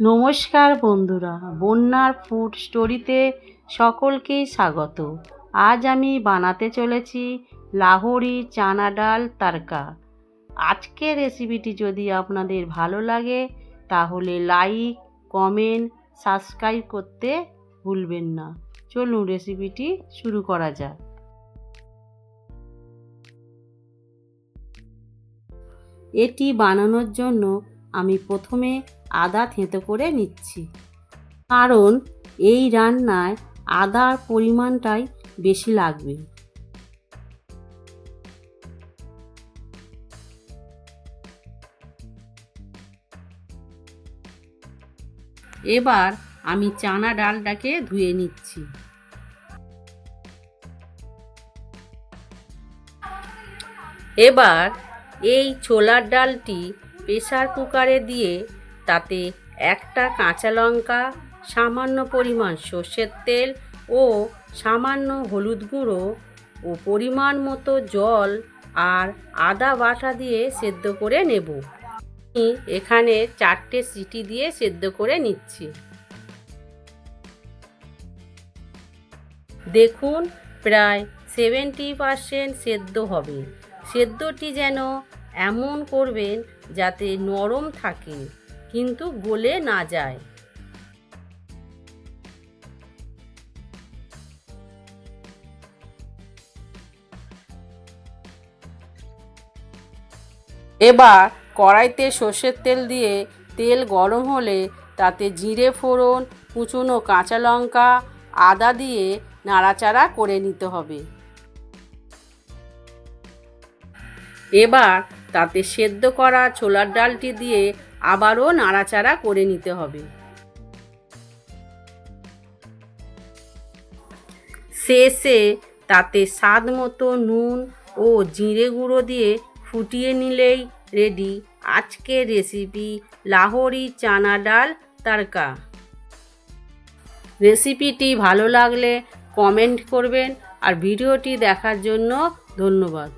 নমস্কার বন্ধুরা, বন্যার ফুড স্টোরিতে সকলকেই স্বাগত। আজ আমি বানাতে চলেছি লাহোরি চানা ডাল তড়কা। আজকের রেসিপিটি যদি আপনাদের ভালো লাগে তাহলে লাইক, কমেন্ট, সাবস্ক্রাইব করতে ভুলবেন না। চলুন রেসিপিটি শুরু করা যাক। এটি বানানোর জন্য আমি প্রথমে আদা থেঁতো করে নিচ্ছি, কারণ এই রান্নায় আদার পরিমাণটাই বেশি লাগবে। এবার আমি চানা ডালটাকে ধুয়ে নিচ্ছি। এবার এই ছোলার ডালটি প্রেসার কুকারে দিয়ে তাতে একটা কাঁচা লঙ্কা, সামান্য পরিমাণ সর্ষের তেল ও সামান্য হলুদ গুঁড়ো ও পরিমাণ মতো জল আর আদা বাটা দিয়ে সেদ্ধ করে নেব। আমি এখানে 4টে সিটি দিয়ে সেদ্ধ করে নিচ্ছি। দেখুন, প্রায় 70% সেদ্ধ হবে। সেদ্ধটি যেন এমন করবেন যাতে নরম থাকে কিন্তু গলে না যায়। এবার কড়াইতে সর্ষের তেল দিয়ে তেল গরম হলে তাতে জিরে ফোড়ন, কুচনো কাঁচা লঙ্কা, আদা দিয়ে নাড়াচাড়া করে নিতে হবে। এবার তাতে সেদ্ধ করা ছোলার ডালটি দিয়ে আবারও নাড়াচাড়া করে নিতে হবে। শেষে তাতে স্বাদ মতো নুন ও জিরে গুঁড়ো দিয়ে ফুটিয়ে নিলেই রেডি আজকের রেসিপি লাহোরি চানা ডাল তড়কা। রেসিপিটি ভালো লাগলে কমেন্ট করবেন আর ভিডিওটি দেখার জন্য ধন্যবাদ।